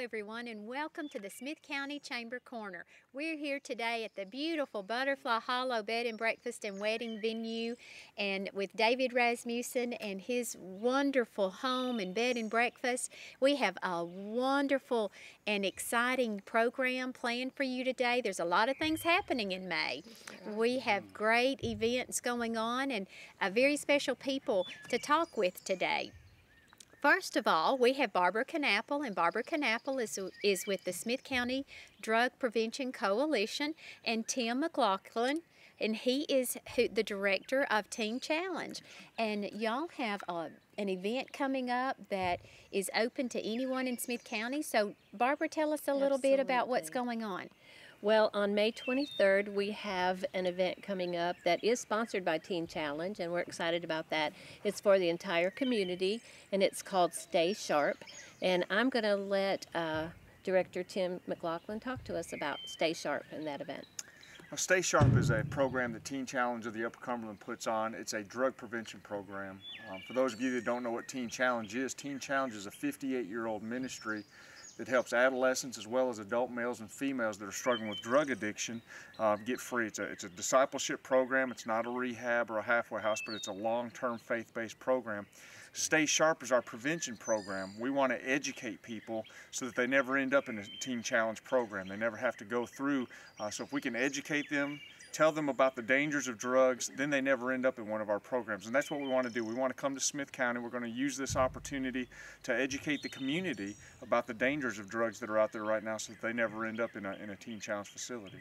everyone, and welcome to the Smith County Chamber Corner. We're here today at the beautiful Butterfly Hollow Bed and Breakfast and Wedding Venue, and with David Rasmussen and his wonderful home and bed and breakfast. We have a wonderful and exciting program planned for you today. There's a lot of things happening in May. We have great events going on and very special people to talk with today. First of all, we have Barbara Knappel, and Barbara Knappel is with the Smith County Drug Prevention Coalition, and Tim McLaughlin, and he is the director of Teen Challenge. And y'all have an event coming up that is open to anyone in Smith County. So Barbara, tell us a little bit about what's going on. Well, on May 23rd, we have an event coming up that is sponsored by Teen Challenge, and we're excited about that. It's for the entire community, and it's called Stay Sharp. And I'm going to let Director Tim McLaughlin talk to us about Stay Sharp and that event. Well, Stay Sharp is a program that Teen Challenge of the Upper Cumberland puts on. It's a drug prevention program. For those of you that don't know what Teen Challenge is a 58-year-old ministry that helps adolescents as well as adult males and females that are struggling with drug addiction get free. It's a discipleship program. It's not a rehab or a halfway house, but it's a long-term faith-based program. Stay Sharp is our prevention program. We want to educate people so that they never end up in a Teen Challenge program. They never have to go through. So if we can educate them, tell them about the dangers of drugs, then they never end up in one of our programs. And that's what we want to do. We want to come to Smith County. We're going to use this opportunity to educate the community about the dangers of drugs that are out there right now so that they never end up in a Teen Challenge facility.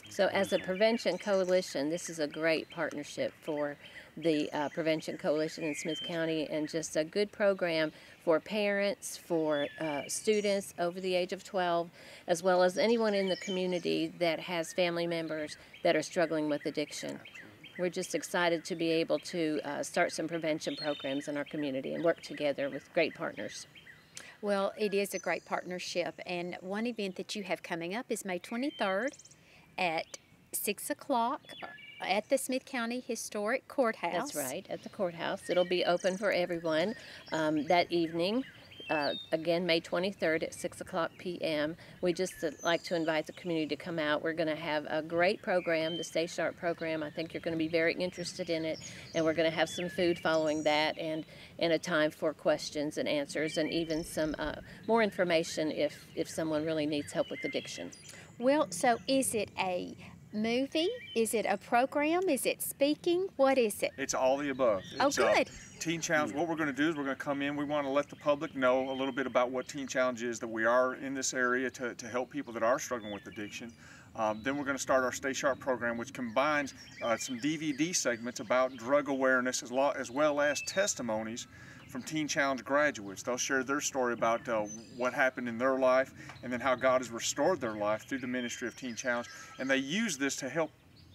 So as a prevention coalition, this is a great partnership for the Prevention Coalition in Smith County, and just a good program for parents, for students over the age of 12, as well as anyone in the community that has family members that are struggling with addiction. We're just excited to be able to start some prevention programs in our community and work together with great partners. Well, it is a great partnership, and one event that you have coming up is May 23rd at 6 o'clock at the Smith County Historic Courthouse. That's right, at the courthouse. It'll be open for everyone that evening. Again, May 23rd at 6 o'clock p.m. We just like to invite the community to come out. We're going to have a great program, the Stay Sharp program. I think you're going to be very interested in it, and we're going to have some food following that, and a time for questions and answers, and even some more information if someone really needs help with addiction. Well, so is it a movie? Is it a program? Is it speaking? What is it? It's all the above. Oh, good. Teen Challenge, what we're going to do is we're going to come in. We want to let the public know a little bit about what Teen Challenge is, that we are in this area to help people that are struggling with addiction. Then we're going to start our Stay Sharp program, which combines some DVD segments about drug awareness as well as testimonies from Teen Challenge graduates. They'll share their story about what happened in their life and then how God has restored their life through the ministry of Teen Challenge. And they use this to help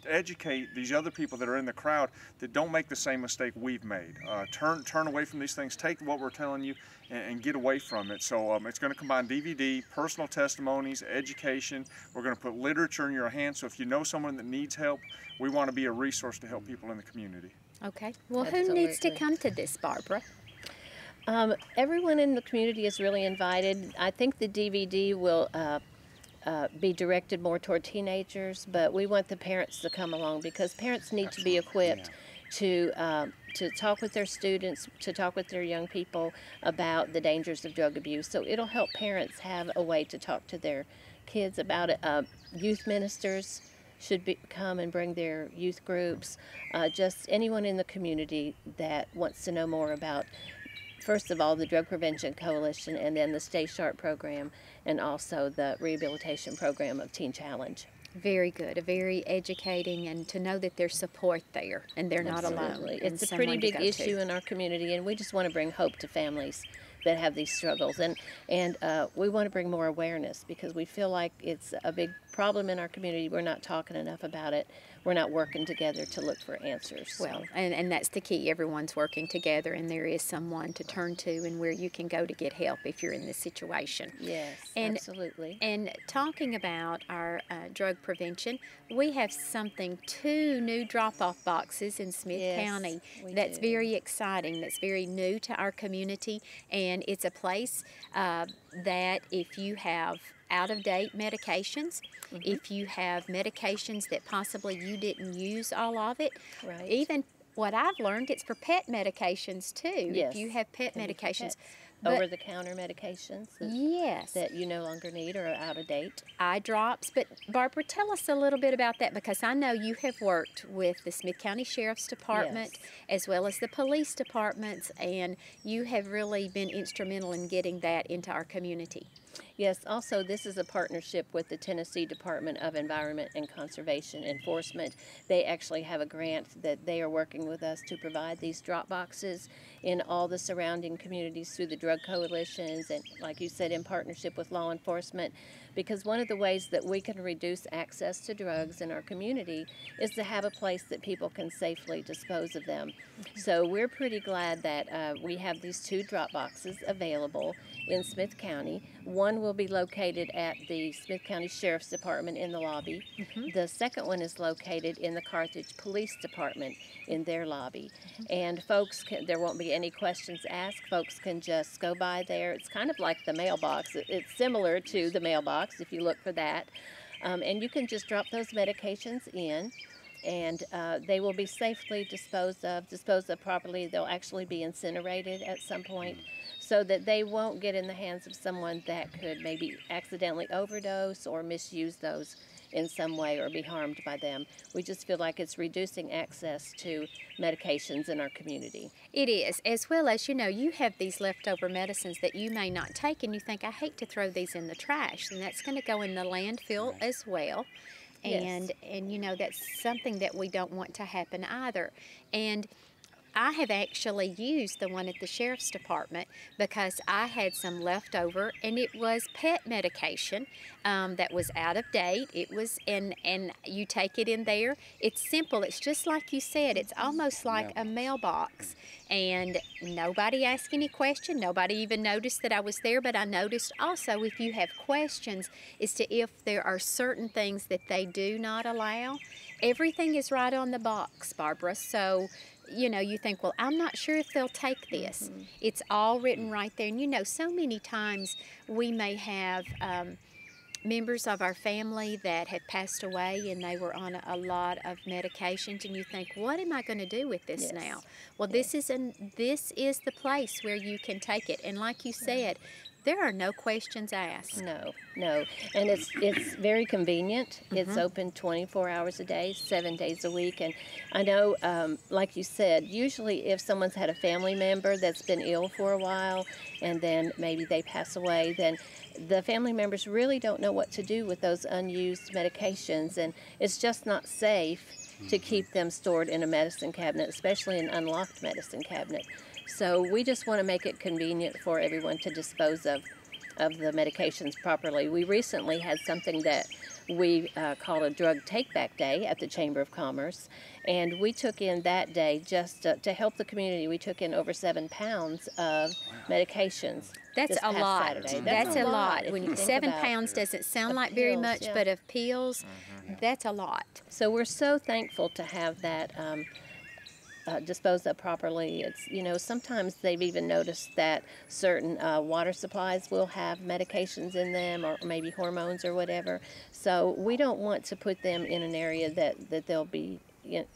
educate these other people that are in the crowd that don't make the same mistake we've made. Turn away from these things, take what we're telling you and get away from it. So it's going to combine DVD, personal testimonies, education. We're going to put literature in your hands, so if you know someone that needs help, we want to be a resource to help people in the community. Okay. Well, Absolutely. Who needs to come to this, Barbara? Everyone in the community is really invited. I think the DVD will be directed more toward teenagers, but we want the parents to come along, because parents need to be equipped to talk with their students, to talk with their young people about the dangers of drug abuse. So it'll help parents have a way to talk to their kids about it. Youth ministers should come and bring their youth groups. Just anyone in the community that wants to know more about, first of all, the Drug Prevention Coalition, and then the Stay Sharp program, and also the rehabilitation program of Teen Challenge. Very good, very educating, and to know that there's support there and they're not alone. It's a pretty big issue in our community, and we just want to bring hope to families that have these struggles, and we want to bring more awareness, because we feel like it's a big problem in our community. We're not talking enough about it. we're not working together to look for answers. So. Well, and that's the key. Everyone's working together, and there is someone to turn to and where you can go to get help if you're in this situation. Yes, and, absolutely. And talking about our drug prevention, we have 2 new drop-off boxes in Smith County. That's very exciting. That's very new to our community, and it's a place that if you have out-of-date medications, if you have medications that possibly you didn't use all of it, even what I've learned, it's for pet medications too. Yes. If you have pet medications. Over-the-counter medications that you no longer need or are out of date. Eye drops. But Barbara, tell us a little bit about that, because I know you have worked with the Smith County Sheriff's Department as well as the police departments, and you have really been instrumental in getting that into our community. Yes, also this is a partnership with the Tennessee Department of Environment and Conservation Enforcement. They actually have a grant that they are working with us to provide these drop boxes in all the surrounding communities through the drug coalitions and, like you said, in partnership with law enforcement. Because one of the ways that we can reduce access to drugs in our community is to have a place that people can safely dispose of them. So we're pretty glad that we have these 2 drop boxes available in Smith County. One will be located at the Smith County Sheriff's Department in the lobby. The second one is located in the Carthage Police Department in their lobby. And folks there won't be any questions asked. Folks can just go by there. It's kind of like the mailbox. It's similar to the mailbox if you look for that. And you can just drop those medications in, and they will be safely disposed of properly. They'll actually be incinerated at some point, so that they won't get in the hands of someone that could maybe accidentally overdose or misuse those in some way or be harmed by them. We just feel like it's reducing access to medications in our community. It is, as well as, you have these leftover medicines that you may not take, and you think, I hate to throw these in the trash, and that's going to go in the landfill as well. And that's something that we don't want to happen either. And I have actually used the one at the Sheriff's Department because I had some leftover, and it was pet medication that was out of date. It was, and you take it in there. It's simple. It's just like you said. It's almost like a mailbox. And nobody asked any question. Nobody even noticed that I was there, but I noticed also if you have questions as to if there are certain things that they do not allow, everything is right on the box, Barbara. So, you think, well, I'm not sure if they'll take this. It's all written right there. And so many times we may have members of our family that have passed away and they were on a lot of medications, and you think, what am I going to do with this now? Well, this is the place where you can take it. And like you said, there are no questions asked. No. And it's very convenient. It's open 24 hours a day, 7 days a week. And I know, like you said, usually if someone's had a family member that's been ill for a while and then maybe they pass away, then the family members really don't know what to do with those unused medications. And it's just not safe to keep them stored in a medicine cabinet, especially an unlocked medicine cabinet. So we just want to make it convenient for everyone to dispose of the medications properly. We recently had something that we called a drug take-back day at the Chamber of Commerce, and we took in that day just to help the community. We took in over 7 pounds of medications. That's a lot. Saturday. That's a lot. When 7 pounds doesn't sound like very pills, much, but of pills, that's a lot. So we're so thankful to have that disposed of properly. It's, sometimes they've even noticed that certain water supplies will have medications in them or maybe hormones or whatever. So we don't want to put them in an area that they'll be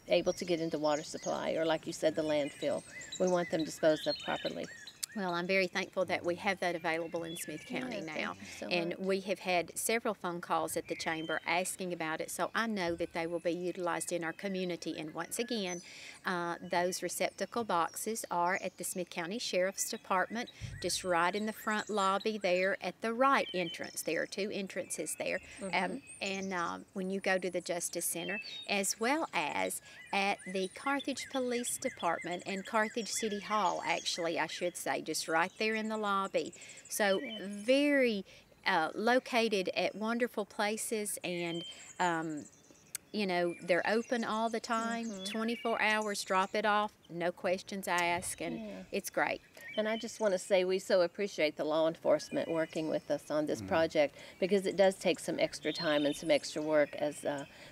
able to get into water supply or, like you said, the landfill. We want them disposed of properly. Well, I'm very thankful that we have that available in Smith County now. And we have had several phone calls at the Chamber asking about it, so I know that they will be utilized in our community. And once again, those receptacle boxes are at the Smith County Sheriff's Department, just right in the front lobby there at the right entrance. There are 2 entrances there. When you go to the Justice Center, as well as at the Carthage Police Department and Carthage City Hall, actually, I should say, just right there in the lobby. So very located at wonderful places, and you know, they're open all the time, 24 hours, drop it off, no questions asked, and it's great. And I just want to say we so appreciate the law enforcement working with us on this project, because it does take some extra time and some extra work, as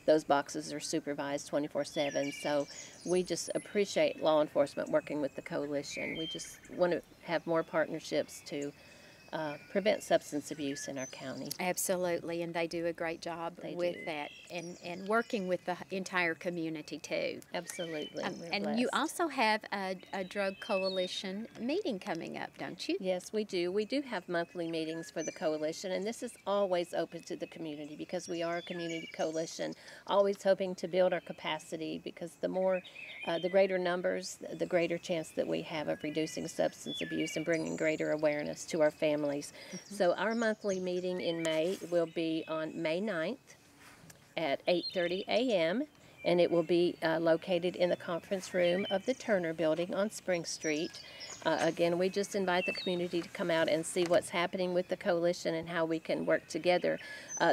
those boxes are supervised 24/7. So we just appreciate law enforcement working with the coalition. We just want to have more partnerships to prevent substance abuse in our county. Absolutely, and they do a great job with that, and working with the entire community too. Absolutely. And you also have a drug coalition meeting coming up, don't you? Yes, we do. We do have monthly meetings for the coalition, and this is always open to the community because we are a community coalition, always hoping to build our capacity, because the greater numbers, the greater chance that we have of reducing substance abuse and bringing greater awareness to our families. So our monthly meeting in May will be on May 9th at 8:30 a.m., and it will be located in the conference room of the Turner Building on Spring Street. Again, we just invite the community to come out and see what's happening with the coalition and how we can work together.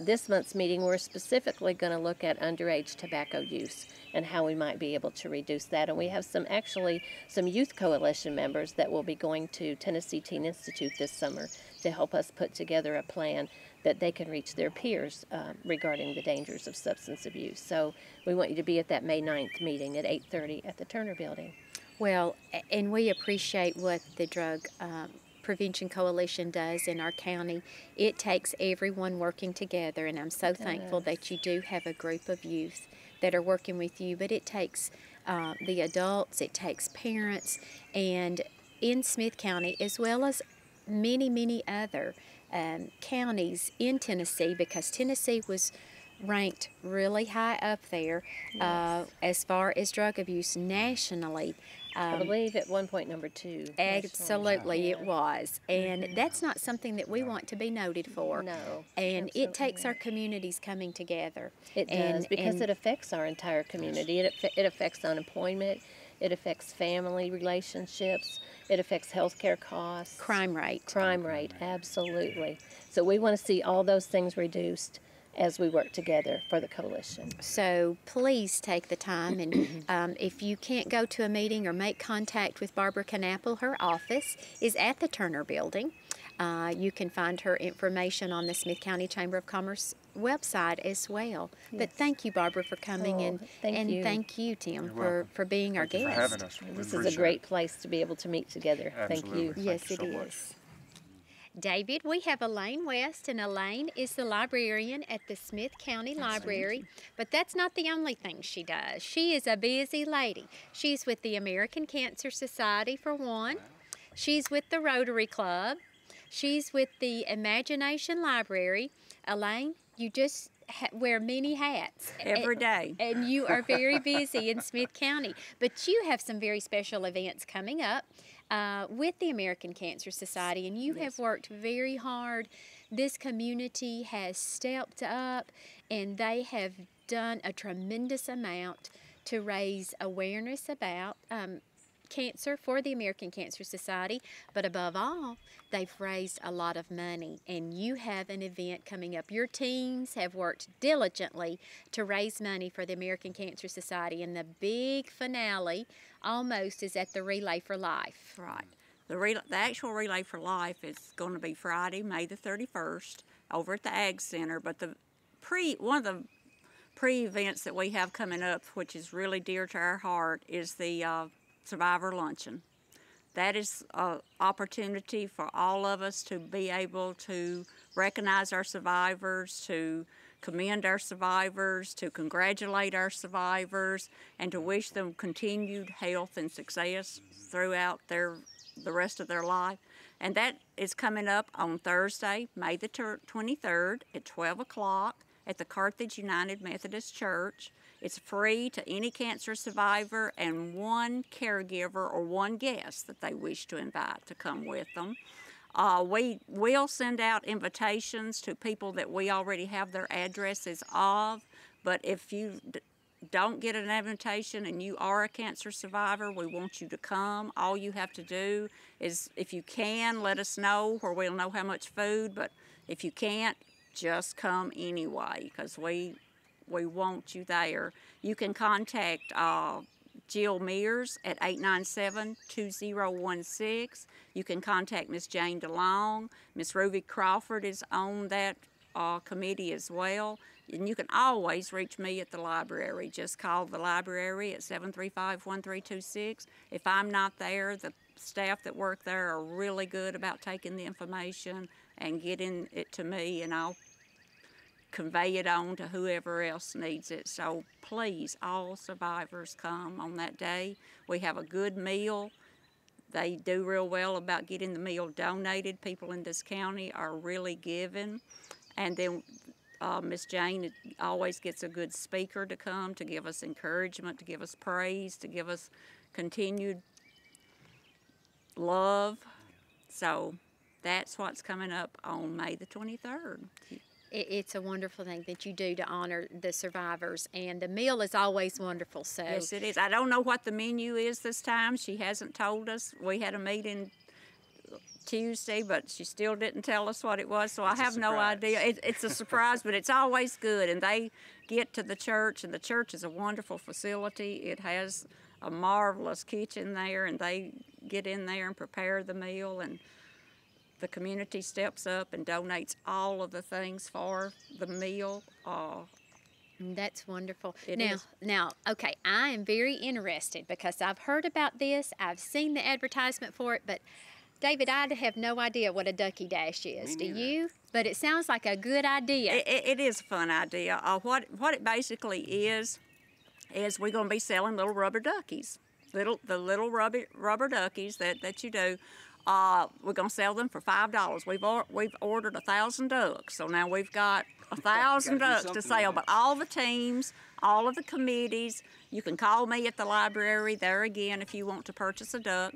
This month's meeting, we're specifically going to look at underage tobacco use and how we might be able to reduce that. And we have some youth coalition members that will be going to Tennessee Teen Institute this summer to help us put together a plan that they can reach their peers regarding the dangers of substance abuse. So we want you to be at that May 9th meeting at 8:30 at the Turner Building. Well, and we appreciate what the Drug Prevention Coalition does in our county. It takes everyone working together, and I'm so thankful that you do have a group of youth that are working with you, but it takes the adults, it takes parents, and in Smith County, as well as many, many other counties in Tennessee, because Tennessee was ranked really high up there as far as drug abuse nationally. I believe at one point number 2. Absolutely, it was. And that's not something that we want to be noted for. No. And it takes our communities coming together. It does, because it affects our entire community. It affects unemployment. It affects family relationships. It affects healthcare costs. Crime rate. Crime rate, absolutely. So we want to see all those things reduced as we work together for the coalition. So please take the time, and if you can't go to a meeting or make contact with Barbara Knappel, her office is at the Turner Building. You can find her information on the Smith County Chamber of Commerce website as well. Yes. But thank you, Barbara, for coming, thank you, Tim, for being our guest. Thank you for having us. This is a great place to be able to meet together. Absolutely. Thank you. Yes, it is. David, we have ELAINE West, and ELAINE is the librarian at the Smith County Library, but that's not the only thing she does. She is a busy lady. She's with the American Cancer Society, for one. She's with the Rotary Club. She's with the Imagination Library. ELAINE, you just wear many hats. Every day. And you are very busy in Smith County, but you have some very special events coming up with the American Cancer Society, and you have worked very hard. This community has stepped up, and they have done a tremendous amount to raise awareness about cancer for the American Cancer Society, but above all, they've raised a lot of money, and you have an event coming up. Your teams have worked diligently to raise money for the American Cancer Society, and the big finale almost is at the Relay for Life. Right. The actual Relay for Life is going to be Friday, May the 31st, over at the Ag Center, but one of the pre-events that we have coming up, which is really dear to our heart, is the Survivor Luncheon. That is an opportunity for all of us to be able to recognize our survivors, to commend our survivors, to congratulate our survivors, and to wish them continued health and success throughout the rest of their life. And that is coming up on Thursday, May the 23rd at 12 o'clock at the Carthage United Methodist Church. It's free to any cancer survivor and one caregiver or one guest that they wish to invite to come with them. We will send out invitations to people that we already have their addresses of, but if you don't get an invitation and you are a cancer survivor, we want you to come. All you have to do is, if you can, let us know, where we'll know how much food, but if you can't, just come anyway, because we We want you there. You can contact Jill Mears at 897-2016. You can contact Miss Jane DeLong. Miss Ruby Crawford is on that committee as well. And you can always reach me at the library. Just call the library at 735-1326. If I'm not there, the staff that work there are really good about taking the information and getting it to me, and I'll convey it on to whoever else needs it. So please, all survivors come on that day. We have a good meal. They do real well about getting the meal donated. People in this county are really giving. And then Miss Jane always gets a good speaker to come to give us encouragement, to give us praise, to give us continued love. So that's what's coming up on May the 23rd. It's a wonderful thing that you do to honor the survivors, and the meal is always wonderful. So yes, it is. I don't know what the menu is this time. She hasn't told us. We had a meeting Tuesday, but she still didn't tell us what it was, so I have no idea. It's a surprise, but it's always good. And they get to the church, and the church is a wonderful facility. It has a marvelous kitchen there, and they get in there and prepare the meal, and the community steps up and donates all of the things for the meal. That's wonderful. It now, is. Now, okay, I am very interested because I've heard about this. I've seen the advertisement for it, but David, I have no idea what a Ducky Dash is. Do you? But it sounds like a good idea. It is a fun idea. What it basically is we're going to be selling little rubber duckies, the little rubber duckies that you do. We're going to sell them for $5. We've ordered 1,000 ducks, so now we've got 1,000 ducks to sell. But all the teams, all of the committees, you can call me at the library there again if you want to purchase a duck.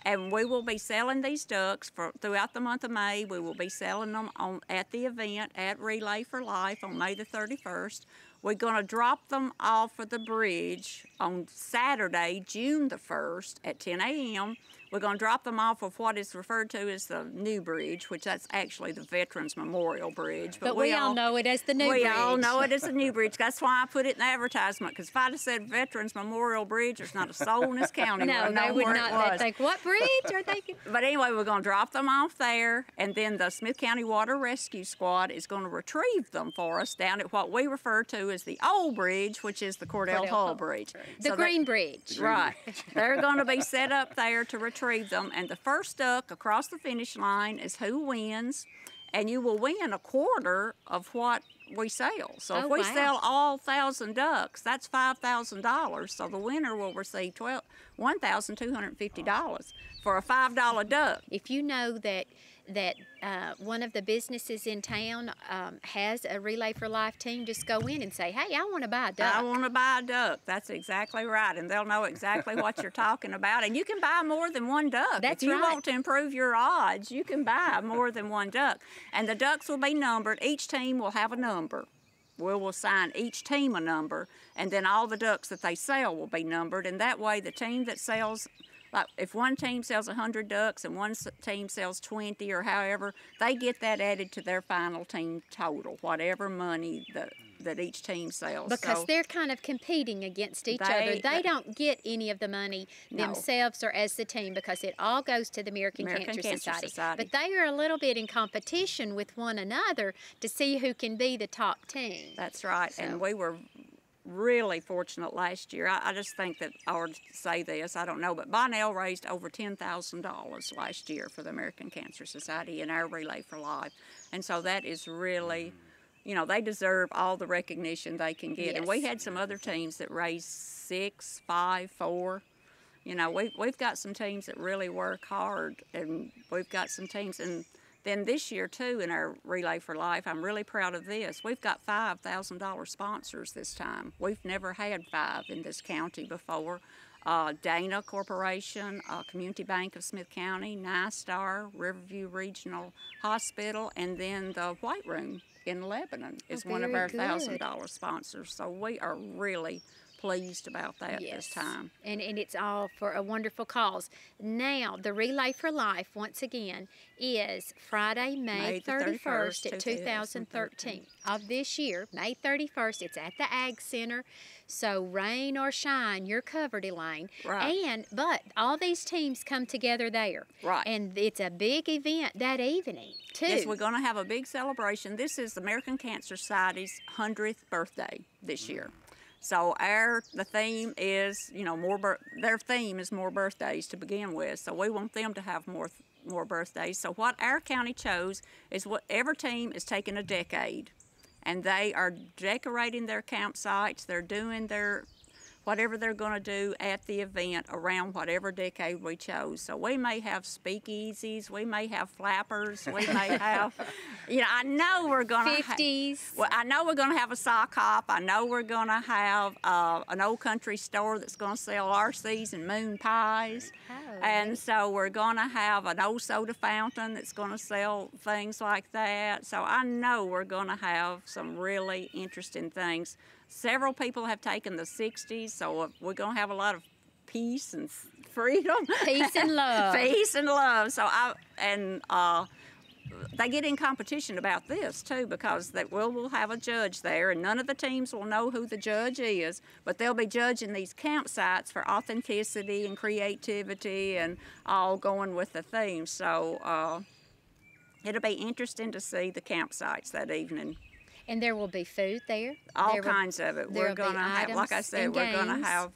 And we will be selling these ducks throughout the month of May. We will be selling them at the event at Relay for Life on May the 31st. We're going to drop them off of the bridge on Saturday, June the 1st at 10 a.m. We're going to drop them off of what is referred to as the new bridge, which that's actually the Veterans Memorial Bridge. But we all know it as the new bridge. We all know it as the new bridge. That's why I put it in the advertisement, because if I'd have said Veterans Memorial Bridge, there's not a soul in this county No, would know they would where not. it was. They'd think, what bridge are they? But anyway, we're going to drop them off there, and then the Smith County Water Rescue Squad is going to retrieve them for us down at what we refer to as the old bridge, which is the Cordell Hull Bridge. The Green Bridge. Right. They're going to be set up there to retrieve them, and the first duck across the finish line is who wins, and you will win a quarter of what we sell. So if we sell all 1,000 ducks, that's $5,000. So the winner will receive $1,250 for a $5 duck. If you know that one of the businesses in town has a Relay for Life team, just go in and say, hey, I want to buy a duck. I want to buy a duck. That's exactly right. And they'll know exactly what you're talking about. And you can buy more than one duck. That's if you right. want to improve your odds, you can buy more than one duck. And the ducks will be numbered. Each team will have a number. We will assign each team a number. And then all the ducks that they sell will be numbered. And that way the team that sells, like if one team sells 100 ducks and one team sells 20 or however, they get that added to their final team total, whatever money that each team sells. Because they're kind of competing against each other. They don't get any of the money themselves or as the team, because it all goes to the American Cancer Society. But they are a little bit in competition with one another to see who can be the top team. That's right. So. And we were really fortunate last year. I just think that I would say this, I don't know, but Bonnell raised over $10,000 last year for the American Cancer Society in our Relay for Life. And so that is really, you know, they deserve all the recognition they can get. Yes. And we had some other teams that raised 6, 5, 4. You know, we've got some teams that really work hard, and we've got some teams, and then this year, too, in our Relay for Life, I'm really proud of this. We've got $5,000 sponsors this time. We've never had 5 in this county before. Dana Corporation, Community Bank of Smith County, NISTAR, Riverview Regional Hospital, and then the White Room in Lebanon is one of our $1,000 sponsors. So we are really pleased about that Yes. this time. And it's all for a wonderful cause. Now, the Relay for Life, once again, is Friday, May May the 31st 31st, at 2013 of this year, May 31st. It's at the Ag Center. So rain or shine, you're covered, Elaine. Right. But all these teams come together there. Right. And it's a big event that evening, too. Yes, we're going to have a big celebration. This is the American Cancer Society's 100th birthday this year. So the theme is, you know, their theme is more birthdays to begin with. So we want them to have more birthdays. So what our county chose is whatever team is taking a decade, and they are decorating their campsites. They're doing whatever they're going to do at the event around whatever decade we chose. So we may have speakeasies, we may have flappers, we may have, you know, I know we're going to 50s. Well, I know we're going to have a sock hop. I know we're going to have an old country store that's going to sell RCs and moon pies. Oh, And so we're going to have an old soda fountain that's going to sell things like that. So I know we're going to have some really interesting things. Several people have taken the 60s, so we're going to have a lot of peace and freedom. Peace and love. Peace and love. So they get in competition about this too, because we'll have a judge there, and none of the teams will know who the judge is, but they'll be judging these campsites for authenticity and creativity and all going with the theme. So it'll be interesting to see the campsites that evening. And there will be food there. All kinds of it. We're going to have, like I said, we're going to have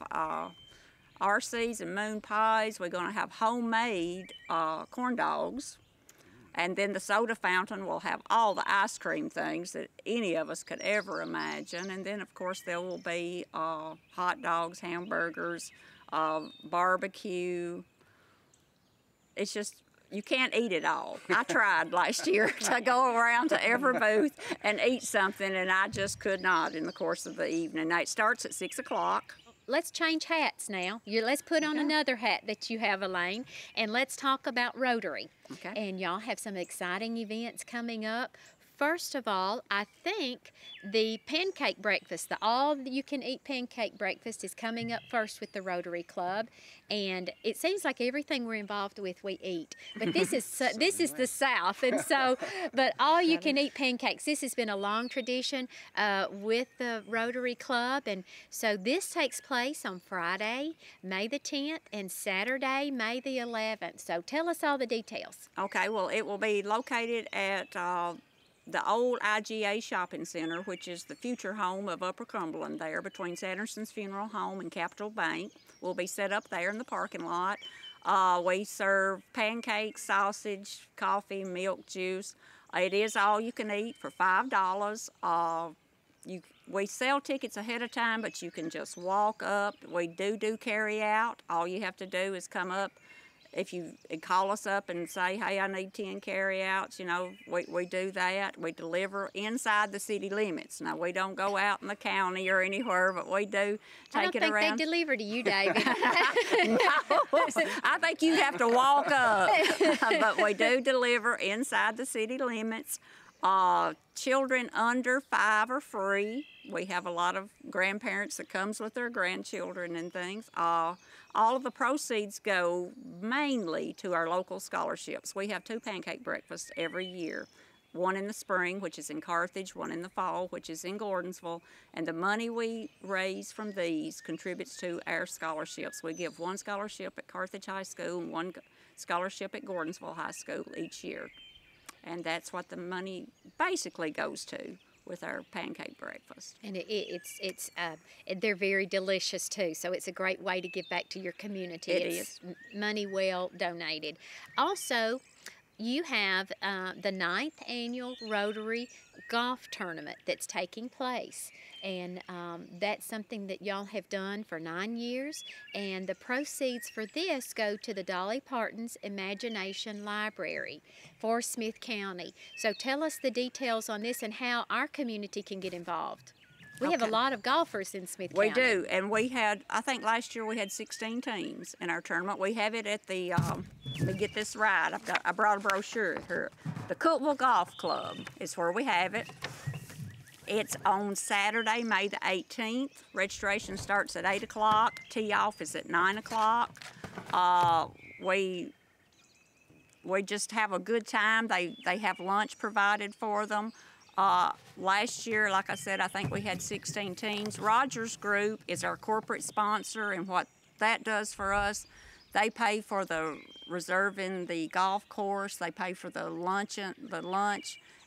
RCs and moon pies. We're going to have homemade corn dogs. And then the soda fountain will have all the ice cream things that any of us could ever imagine. And then, of course, there will be hot dogs, hamburgers, barbecue. It's just, you can't eat it all. I tried last year to go around to every booth and eat something, and I just could not in the course of the evening. Now, it starts at 6 o'clock. Let's change hats now. Let's put on another hat that you have, Elaine, and let's talk about Rotary. Okay. And y'all have some exciting events coming up. First of all, I think the pancake breakfast, the all-you-can-eat pancake breakfast is coming up first with the Rotary Club, and it seems like everything we're involved with we eat. But this is the South, and so, but all-you-can-eat pancakes. This has been a long tradition with the Rotary Club, and so this takes place on Friday, May the 10th, and Saturday, May the 11th. So tell us all the details. Okay. Well, it will be located at the old IGA Shopping Center, which is the future home of Upper Cumberland there, between Sanderson's Funeral Home and Capital Bank. We'll be set up there in the parking lot. We serve pancakes, sausage, coffee, milk, juice. It is all you can eat for $5. We sell tickets ahead of time, but you can just walk up. We do carry out. All you have to do is come up. If you call us up and say, hey, I need 10 carry-outs, you know, we do that. We deliver inside the city limits. Now, we don't go out in the county or anywhere, but we do take it around. I don't think they deliver to you, David. No, I think you have to walk up. But we do deliver inside the city limits. Children under 5 are free. We have a lot of grandparents that comes with their grandchildren and things. All of the proceeds go mainly to our local scholarships. We have 2 pancake breakfasts every year. One in the spring, which is in Carthage, one in the fall, which is in Gordonsville. And the money we raise from these contributes to our scholarships. We give 1 scholarship at Carthage High School and 1 scholarship at Gordonsville High School each year. And that's what the money basically goes to with our pancake breakfast. And they're very delicious too, so it's a great way to give back to your community. It's money well donated. Also, you have the 9th annual Rotary Golf Tournament that's taking place. And that's something that y'all have done for 9 years. And the proceeds for this go to the Dolly Parton's Imagination Library for Smith County. So tell us the details on this and how our community can get involved. We have a lot of golfers in Smith County. We do, and we had, I think last year we had 16 teams in our tournament. We have it at the, let me get this right, I brought a brochure here. The Cookville Golf Club is where we have it. It's on Saturday, May the 18th. Registration starts at 8 o'clock. Tee-off is at 9 o'clock. We just have a good time. They have lunch provided for them. Last year, like I said, I think we had 16 teams. Rogers Group is our corporate sponsor, and what that does for us, they pay for the reserving the golf course. They pay for the lunch,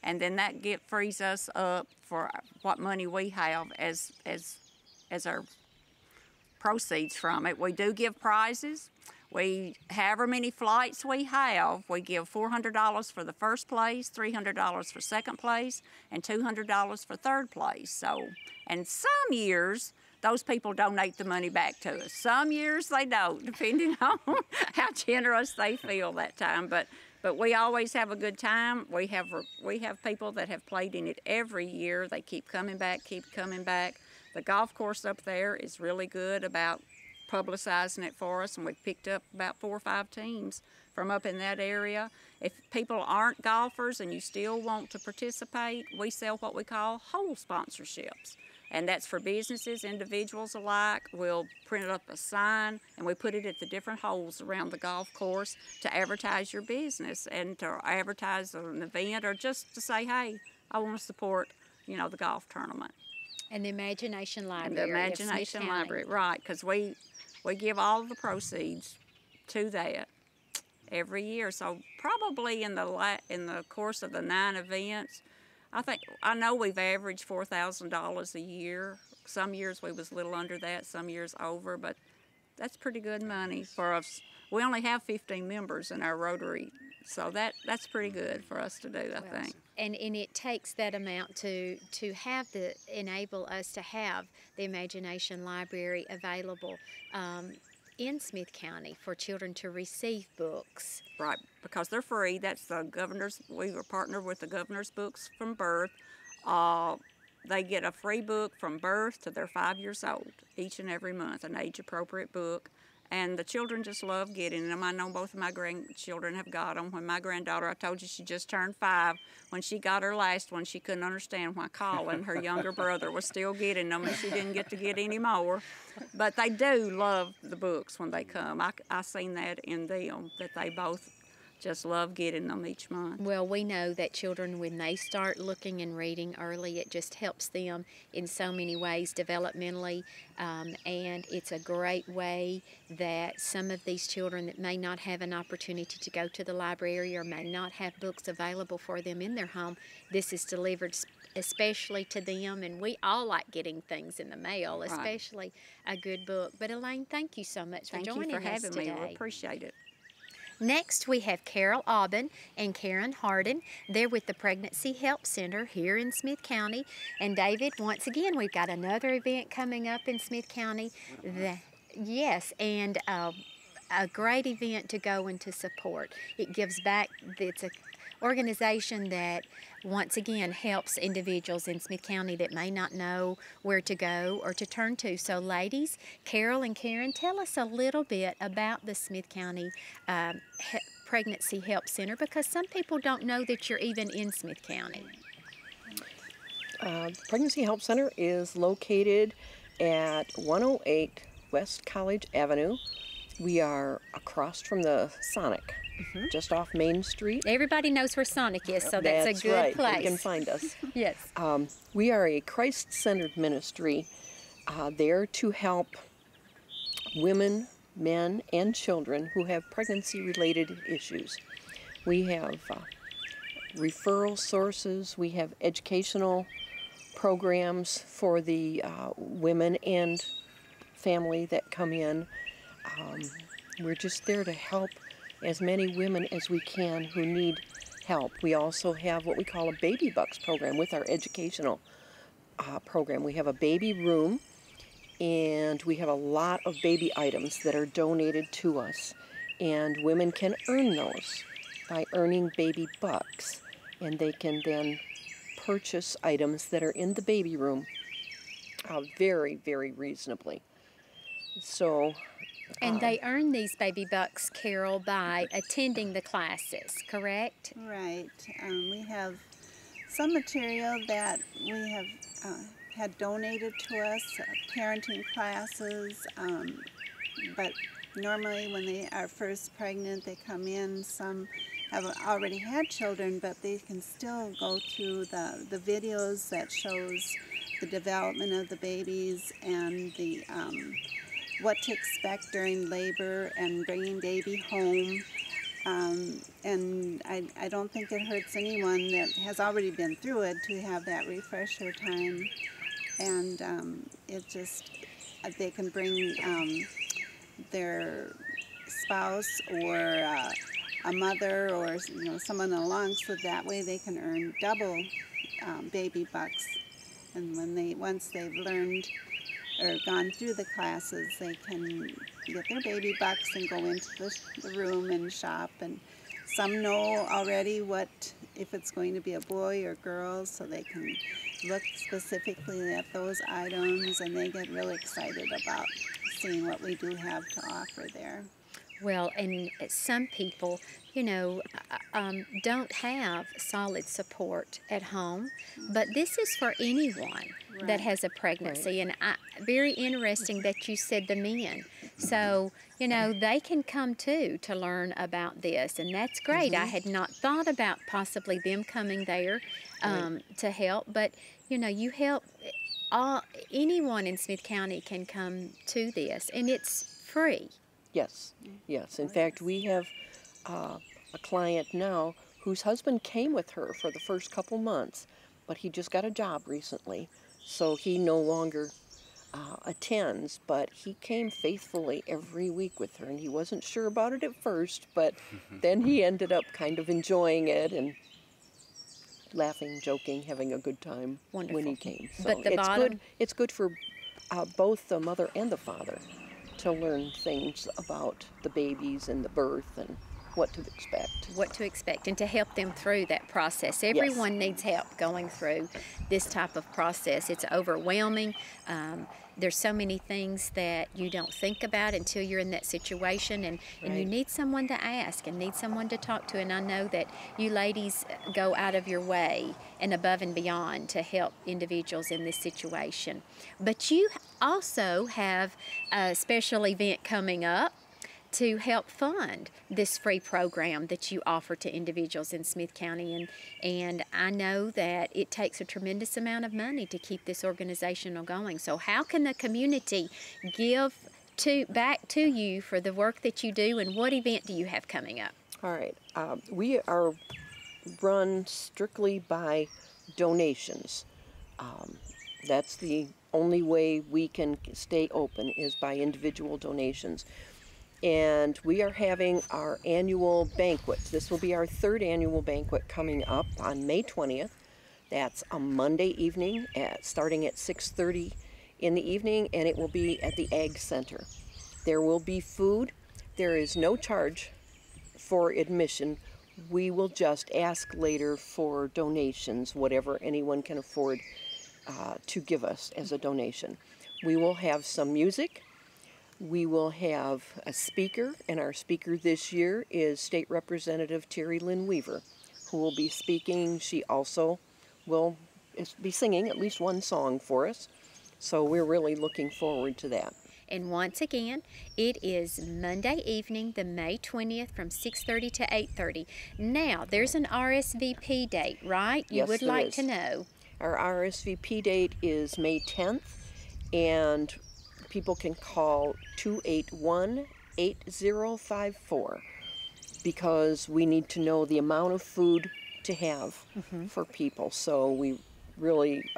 and then that frees us up for what money we have as our proceeds from it. We do give prizes. However many flights we have, we give $400 for the first place, $300 for second place, and $200 for third place. So, and some years, those people donate the money back to us. Some years they don't, depending on how generous they feel that time. But we always have a good time. We have people that have played in it every year. They keep coming back, The golf course up there is really good about publicizing it for us, and we've picked up about 4 or 5 teams from up in that area. If people aren't golfers and you still want to participate, we sell what we call hole sponsorships. And that's for businesses, individuals alike. We'll print up a sign and we put it at the different holes around the golf course to advertise your business and to advertise an event, or just to say, hey, I want to support, the golf tournament. And the Imagination Library. And the Imagination Library, right, because we give all the proceeds to that every year. So probably in the course of the 9 events, I know we've averaged $4,000 a year. Some years we was a little under that, some years over, but that's pretty good money for us. We only have 15 members in our Rotary, so that's pretty good for us to do, I think. And it takes that amount to enable us to have the Imagination Library available in Smith County for children to receive books. Right, because they're free. That's the governor's. We were partnered with the governor's books from birth. They get a free book from birth to they're 5 years old each and every month, an age-appropriate book. And the children just love getting them. I know both of my grandchildren have got them. When my granddaughter, I told you she just turned 5. When she got her last one, she couldn't understand why Colin, her younger brother, was still getting them, and she didn't get to get any more. But they do love the books when they come. I seen that in them, that they both just love getting them each month. Well, we know that children, when they start looking and reading early, it just helps them in so many ways developmentally, and it's a great way that some of these children that may not have an opportunity to go to the library or may not have books available for them in their home, this is delivered especially to them, and we all like getting things in the mail, especially a good book. But Elaine, thank you so much for joining us today. Thank you for having me. We appreciate it. Next, we have Carol Aubin and Karen Hardin. They're with the Pregnancy Help Center here in Smith County. And David, once again, we've got another event coming up in Smith County. Yes, and a great event to go and to support. It gives back. It's an organization that, once again, helps individuals in Smith County that may not know where to go or to turn to. So, ladies, Carol and Karen, tell us a little bit about the Smith County Pregnancy Help Center, because some people don't know that you're even in Smith County. Pregnancy Help Center is located at 108 West College Avenue. We are across from the Sonic. Just off Main Street. Everybody knows where Sonic is, so that's a good place. You can find us. Yes. We are a Christ-centered ministry there to help women, men, and children who have pregnancy-related issues. We have referral sources. We have educational programs for the women and family that come in. We're just there to help as many women as we can who need help. We also have what we call a Baby Bucks program with our educational program. We have a baby room, and we have a lot of baby items that are donated to us, and women can earn those by earning baby bucks, and they can then purchase items that are in the baby room very, very reasonably. So and they earn these baby bucks, Carol, by attending the classes, correct? Right. We have some material that we have had donated to us, parenting classes, but normally when they are first pregnant, they come in, some have already had children, but they can still go through the videos that shows the development of the babies and the what to expect during labor and bringing baby home. And I don't think it hurts anyone that has already been through it to have that refresher time. And it just, they can bring their spouse or a mother or someone along, so that way they can earn double baby bucks. And once they've learned or gone through the classes, they can get their baby bucks and go into the room and shop. And some know already if it's going to be a boy or girl, so they can look specifically at those items, and they get really excited about seeing what we do have to offer there. Well, and some people, don't have solid support at home, but this is for anyone that has a pregnancy. And very interesting that you said the men. So, they can come too to learn about this, and that's great. I had not thought about possibly them coming there to help, but, you help. Anyone in Smith County can come to this, and it's free. Yes, yes. In fact, we have a client now whose husband came with her for the first couple months, but he just got a job recently, so he no longer attends, but he came faithfully every week with her, and he wasn't sure about it at first, but then he ended up kind of enjoying it and laughing, joking, having a good time when he came. So but it's good for both the mother and the father to learn things about the babies and the birth and what to expect. What to expect, and to help them through that process. Everyone needs help going through this type of process. It's overwhelming. There's so many things that you don't think about until you're in that situation, and you need someone to ask and need someone to talk to. And I know that you ladies go out of your way and above and beyond to help individuals in this situation. But you also have a special event coming up to help fund this free program that you offer to individuals in Smith County. And I know that it takes a tremendous amount of money to keep this organization going. So how can the community give back to you for the work that you do, and what event do you have coming up? All right. We are run strictly by donations. That's the only way we can stay open, is by individual donations. And we are having our annual banquet. This will be our third annual banquet coming up on May 20th. That's a Monday evening starting at 6:30 in the evening, and it will be at the Ag Center. There will be food. There is no charge for admission. We will just ask later for donations, whatever anyone can afford to give us as a donation. We will have some music. We will have a speaker, and our speaker this year is State Representative Terry Lynn Weaver, who will be speaking. She also will be singing at least one song for us, so we're really looking forward to that. And once again, it is Monday evening, the May 20th, from 6:30 to 8:30. Now, there's an RSVP date, right? You Yes, would there like is. to know. Our RSVP date is May 10th, and people can call 281-8054 because we need to know the amount of food to have for people. So we really